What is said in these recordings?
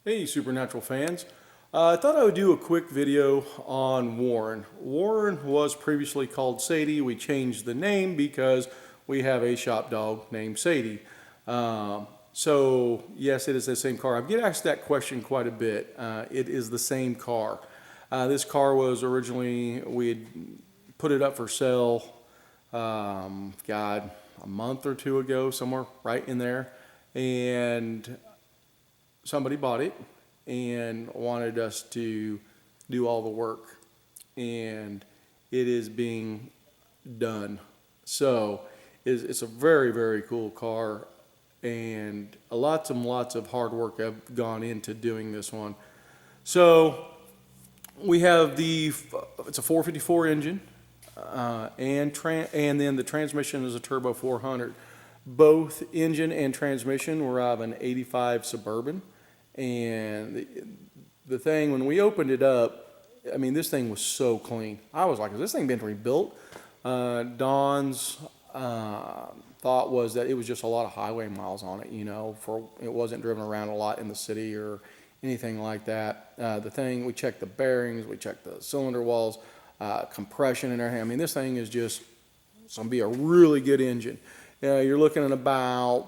Hey, Supernatural fans. I thought I would do a quick video on Warren. Warren was previously called Sadie. We changed the name because we have a shop dog named Sadie. So, yes, it is the same car. I get asked that question quite a bit. It is the same car. This car was originally, we had put it up for sale, God, a month or two ago, somewhere right in there. And somebody bought it and wanted us to do all the work, and it is being done. So it's a very, very cool car, and lots and lots of hard work have gone into doing this one. So we have it's a 454 engine, and then the transmission is a turbo 400. Both engine and transmission were out of an 85 Suburban. And the thing, when we opened it up, I mean, this thing was so clean. I was like, has this thing been rebuilt? Don's thought was that it was just a lot of highway miles on it, it wasn't driven around a lot in the city or anything like that. We checked the bearings, we checked the cylinder walls, compression and everything. I mean, this thing is just, it's going to be a really good engine. You're looking at about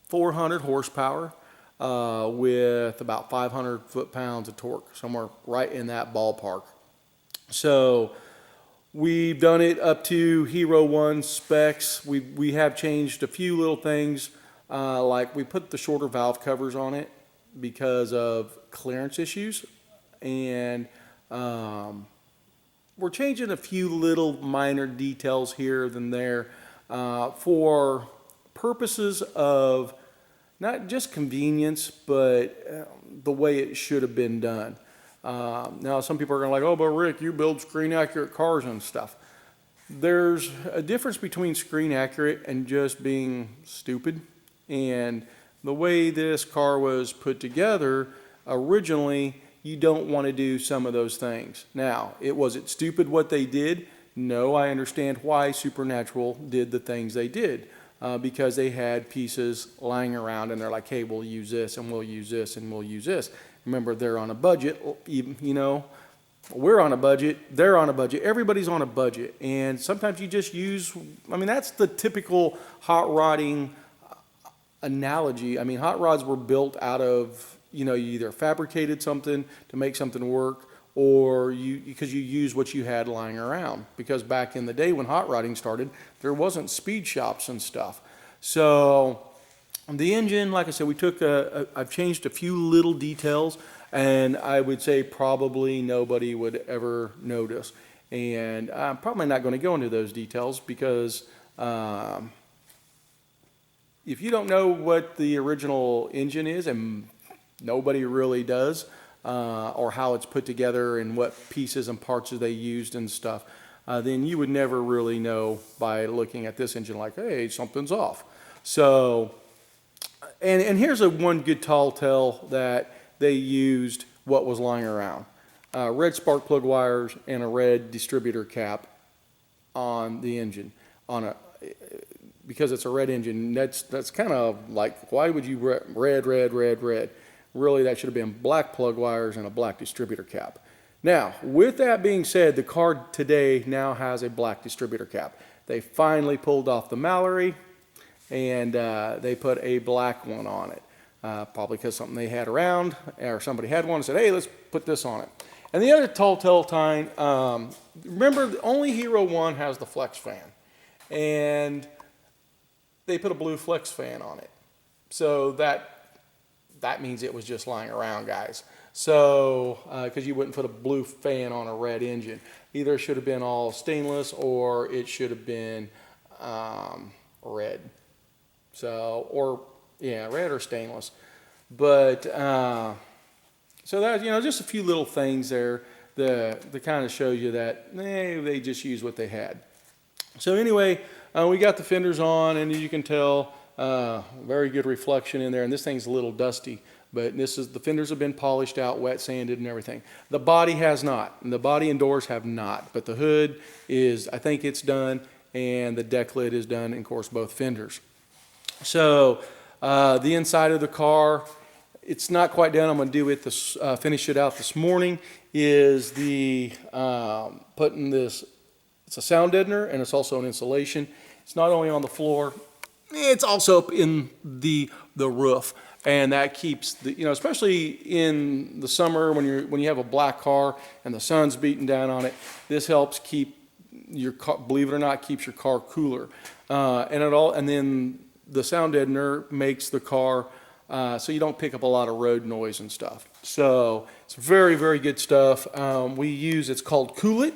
400 horsepower. With about 500 foot-pounds of torque, somewhere right in that ballpark. So we've done it up to Hero 1 specs. We have changed a few little things, like we put the shorter valve covers on it because of clearance issues, and we're changing a few little minor details here and there for purposes of not just convenience, but the way it should have been done. Now, some people are going to oh, but Rick, you build screen accurate cars and stuff. There's a difference between screen accurate and just being stupid. And the way this car was put together, originally, you don't want to do some of those things. Now, was it stupid what they did? No, I understand why Supernatural did the things they did. Because they had pieces lying around and they're like, hey, we'll use this and we'll use this and we'll use this. Remember, they're on a budget, we're on a budget, they're on a budget, everybody's on a budget. And sometimes you just use, that's the typical hot rodding analogy. Hot rods were built out of, you either fabricated something to make something work, or because you use what you had lying around. Because back in the day when hot rodding started, there wasn't speed shops and stuff. So the engine, like I said, I've changed a few little details, and I would say probably nobody would ever notice. And I'm probably not going to go into those details because if you don't know what the original engine is, and nobody really does, or how it's put together and what pieces and parts they used and stuff, then you would never really know by looking at this engine like, hey, something's off. So, and here's one good tall tale that they used what was lying around. Red spark plug wires and a red distributor cap on the engine. Because it's a red engine, that's kind of like, why would you red? Really, that should have been black plug wires and a black distributor cap. Now, with that being said, the car today now has a black distributor cap. They finally pulled off the Mallory, and they put a black one on it. Probably because something they had around, or somebody had one and said, hey, let's put this on it. And the other telltale time, remember, only Hero 1 has the flex fan. And they put a blue flex fan on it. So that means it was just lying around, guys. So, because you wouldn't put a blue fan on a red engine. Either it should have been all stainless or it should have been red. So, red or stainless. But, so that, just a few little things there that kind of shows you that they just used what they had. So anyway, we got the fenders on, and as you can tell, very good reflection in there, and this thing's a little dusty, but the fenders have been polished out, wet sanded and everything. The body has not, and the body and doors have not, but the hood I think it's done, and the deck lid is done, and of course both fenders. So the inside of the car it's not quite done. I'm going to do it this, finish it out this morning, is the putting this, it's a sound deadener and it's also an insulation. It's not only on the floor, it's also up in the roof. And that keeps the, you know, especially in the summer when you have a black car and the sun's beating down on it, this helps keep your car, believe it or not, keeps your car cooler. And then the sound deadener makes the car so you don't pick up a lot of road noise and stuff. So it's very, very good stuff. It's called Cool It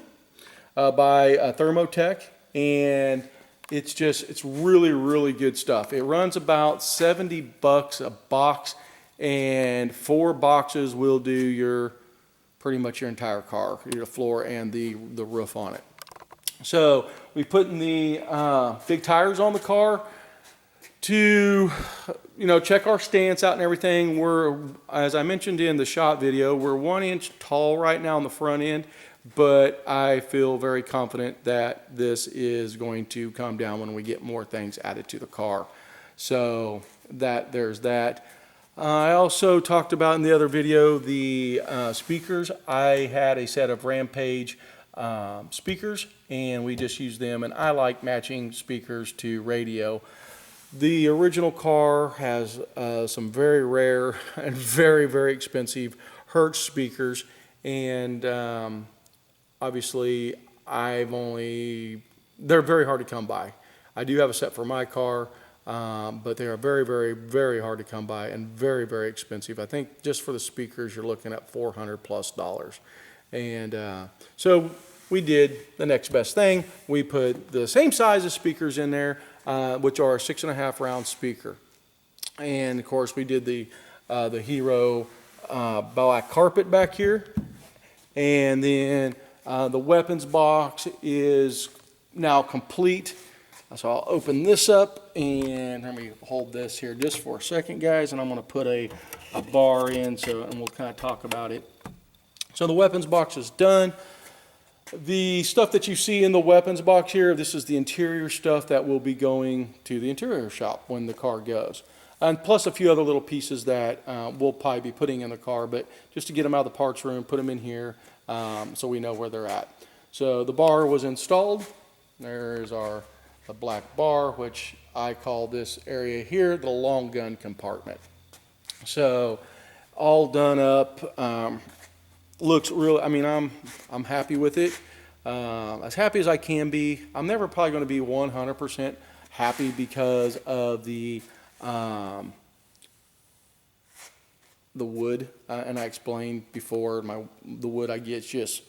by Thermotech, and it's really, really good stuff. It runs about $70 a box, and 4 boxes will do pretty much your entire car, your floor and the roof on it. So we put in the big tires on the car to, you know, check our stance out and everything. As I mentioned in the shot video, we're 1 inch tall right now on the front end, but I feel very confident that this is going to come down when we get more things added to the car. So there's that. I also talked about in the other video the speakers. I had a set of Rampage speakers, and we just used them, and I like matching speakers to radio. The original car has some very rare and very, very expensive Hertz speakers, and obviously they're very hard to come by. I do have a set for my car, but they are very, very, very hard to come by and very, very expensive. I think just for the speakers you're looking at $400+. And so we did the next best thing. We put the same size of speakers in there, which are a 6.5 round speaker. And of course we did the Hero black carpet back here. And then the weapons box is now complete. So I'll open this up, and let me hold this here just for a second, guys, and I'm going to put a bar in, and we'll kind of talk about it. So the weapons box is done. The stuff that you see in the weapons box here, this is the interior stuff that will be going to the interior shop when the car goes. And plus a few other little pieces that we'll probably be putting in the car, but just to get them out of the parts room, put them in here so we know where they're at. So the bar was installed. There's the black bar, which I call this area here the long gun compartment. So all done up. Looks real. I mean, I'm happy with it. As happy as I can be. I'm never probably going to be 100% happy because of the wood, and I explained before the wood I get is just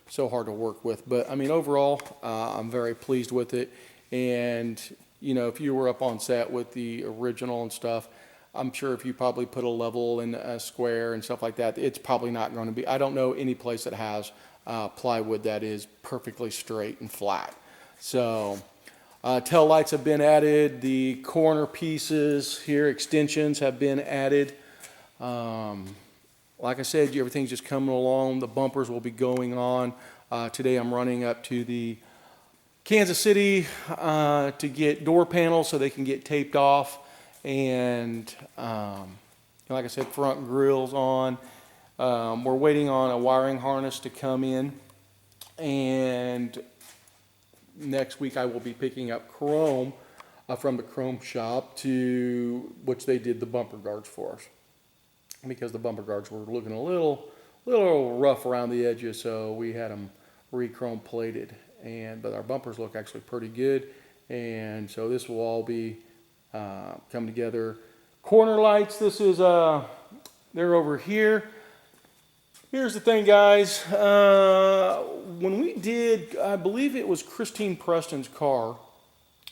so hard to work with. But I mean, overall, I'm very pleased with it. And you know, if you were up on set with the original and stuff, I'm sure if you probably put a level and a square and stuff like that, it's probably not going to be. I don't know any place that has plywood that is perfectly straight and flat. So tail lights have been added. The corner pieces here, extensions have been added. Like I said, everything's just coming along. The bumpers will be going on. Today I'm running up to the Kansas City to get door panels so they can get taped off. And like I said, front grills on. We're waiting on a wiring harness to come in, and next week I will be picking up chrome from the chrome shop, to which they did the bumper guards for us, because the bumper guards were looking a little rough around the edges, so we had them re-chrome plated. But our bumpers look actually pretty good, and so this will all be come together. Corner lights, this is they're over here. Here's the thing, guys. When we did, I believe it was Christine Preston's car,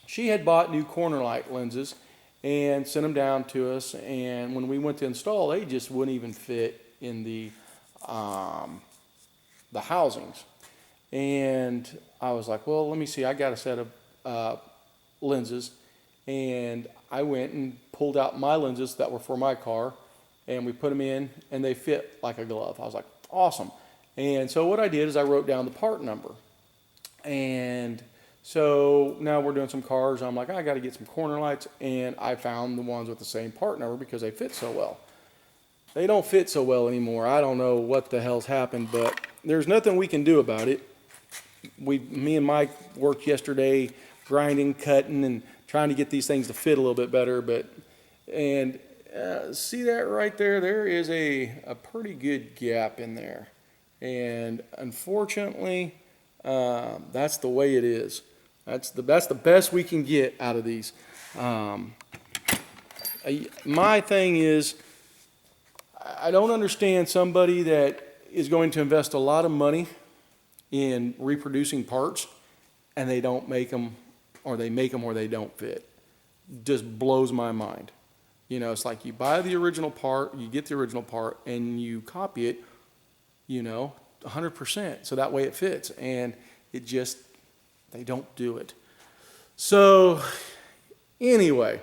she had bought new corner light lenses and sent them down to us, and when we went to install, they just wouldn't even fit in the housings. And I was like, well, let me see, I got a set of lenses. And I went and pulled out my lenses that were for my car, and we put them in, and they fit like a glove. I was like, awesome. And so what I did is I wrote down the part number. And so now we're doing some cars. I'm like, I got to get some corner lights, and I found the ones with the same part number because they fit so well. they don't fit so well anymore. I don't know what the hell's happened, but there's nothing we can do about it. Me and Mike worked yesterday grinding, cutting, and trying to get these things to fit a little bit better. And see that right there? There is a pretty good gap in there. And unfortunately, that's the way it is. That's the best we can get out of these. My thing is, I don't understand somebody that is going to invest a lot of money in reproducing parts and they don't make them, or they make them or they don't fit. Just blows my mind. You know, it's like you buy the original part, you get the original part, and you copy it, 100%, so that way it fits. And it just, they don't do it. So anyway,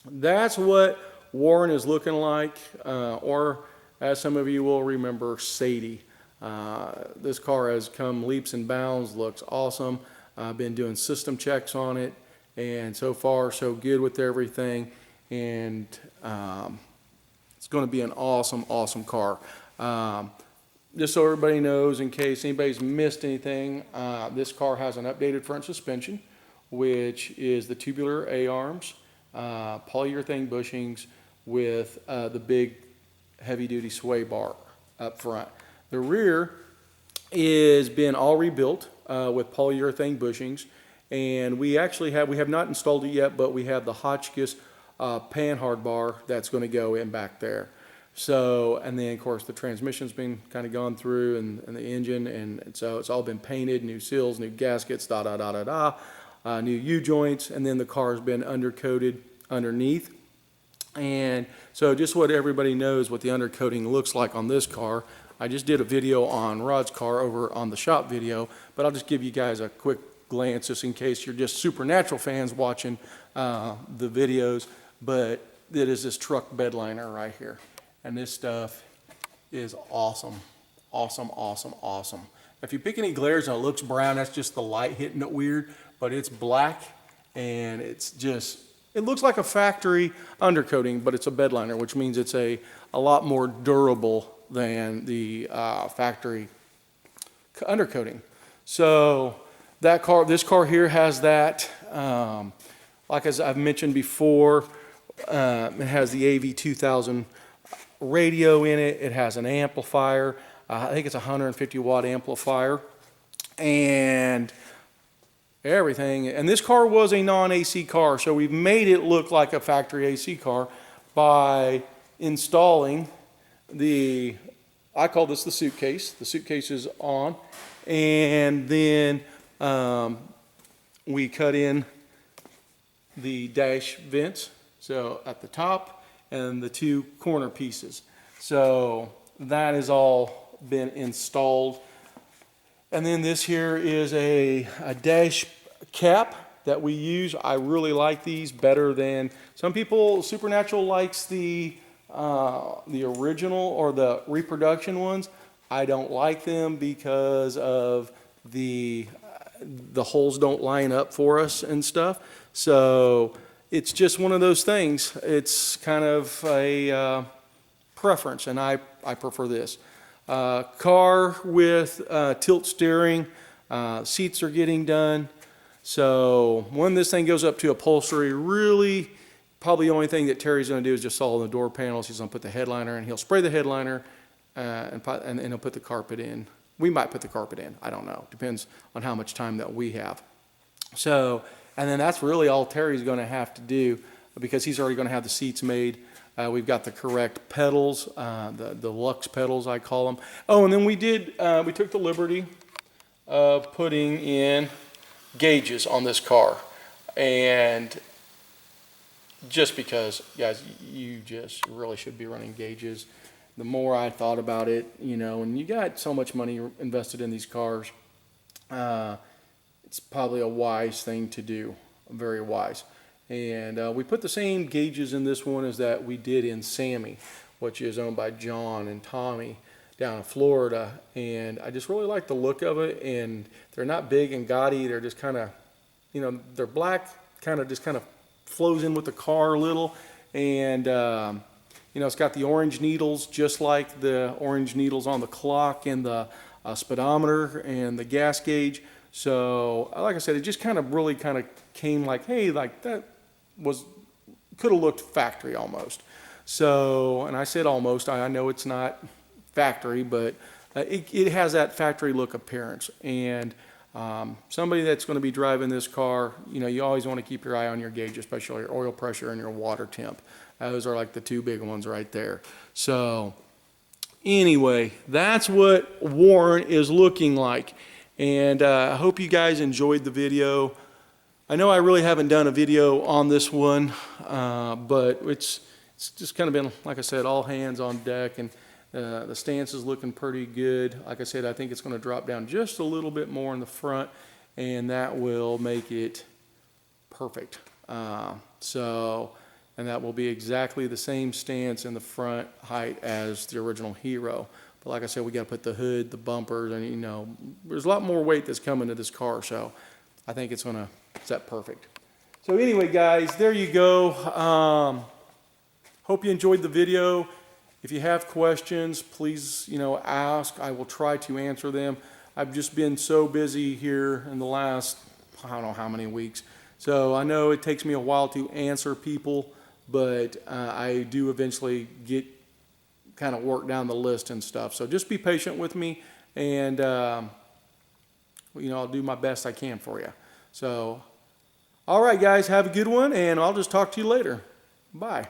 that's what Warren is looking like, or as some of you will remember, Sadie. This car has come leaps and bounds, looks awesome. I've been doing system checks on it, and so far so good with everything. And it's going to be an awesome, awesome car. Just so everybody knows, in case anybody's missed anything, this car has an updated front suspension, which is the tubular A-arms, polyurethane bushings with the big heavy-duty sway bar up front. The rear is been all rebuilt with polyurethane bushings, and we have not installed it yet, but we have the Hotchkiss panhard bar that's going to go in back there. So, and then of course the transmission's been kind of gone through, and the engine, and so it's all been painted, new seals, new gaskets, new U-joints, and then the car's been undercoated underneath. And so just what everybody knows what the undercoating looks like on this car. I just did a video on Rod's car over on the shop video, but I'll just give you guys a quick glance just in case you're just Supernatural fans watching the videos. But it is this truck bed liner right here. And this stuff is awesome, awesome, awesome, awesome. If you pick any glares and it looks brown, that's just the light hitting it weird, but it's black, and it's just, it looks like a factory undercoating, but it's a bed liner, which means it's a lot more durable than the factory undercoating. So this car here has that, like as I've mentioned before, it has the AV2000 radio in it. It has an amplifier. I think it's a 150 watt amplifier, and everything. And this car was a non-AC car, so we've made it look like a factory AC car by installing I call this the suitcase. The suitcase is on, and then we cut in the dash vents, so at the top, and the two corner pieces. So that has all been installed. And then this here is a dash cap that we use. I really like these better than some people. Supernatural likes the original or the reproduction ones. I don't like them because of the holes don't line up for us and stuff. So it's just one of those things. It's kind of a preference, and I prefer this. Car with tilt steering, seats are getting done. So when this thing goes up to upholstery, really probably the only thing that Terry's going to do is just solder the door panels. He's going to put the headliner in. He'll spray the headliner and he'll put the carpet in. We might put the carpet in. I don't know. Depends on how much time that we have. So, and then that's really all Terry's going to have to do, because he's already going to have the seats made. We've got the correct pedals, the Lux pedals I call them. Oh, and then we took the liberty of putting in gauges on this car. And just because, guys, you just really should be running gauges. The more I thought about it, and you got so much money invested in these cars, it's probably a wise thing to do, very wise. And we put the same gauges in this one as that we did in Sammy, which is owned by John and Tommy down in Florida. And I just really like the look of it, and they're not big and gaudy. They're just kind of, they're black, kind of flows in with the car a little. And, You know, it's got the orange needles, just like the orange needles on the clock and the speedometer and the gas gauge. So, like I said, it just really came like, hey, like that could have looked factory almost. So, and I said almost, I know it's not factory, but it has that factory look appearance. And somebody that's going to be driving this car, you know, you always want to keep your eye on your gauge, especially your oil pressure and your water temp. Those are like the two big ones right there. So anyway, that's what Warren is looking like. And I hope you guys enjoyed the video. I know I really haven't done a video on this one, but it's just kind of been, like I said, all hands on deck, and the stance is looking pretty good. Like I said, I think it's going to drop down just a little bit more in the front, and that will make it perfect. And that will be exactly the same stance in the front height as the original Hero. But like I said, we got to put the hood, the bumpers, and you know, there's a lot more weight that's coming to this car, so I think it's going to set perfect. So anyway, guys, there you go. Hope you enjoyed the video. If you have questions, please, you know, ask. I will try to answer them. I've just been so busy here in the last, I don't know how many weeks. So I know it takes me a while to answer people, but I do eventually get kind of work down the list and stuff. So just be patient with me, and you know, I'll do my best I can for you. So, all right, guys, have a good one, and I'll just talk to you later. Bye.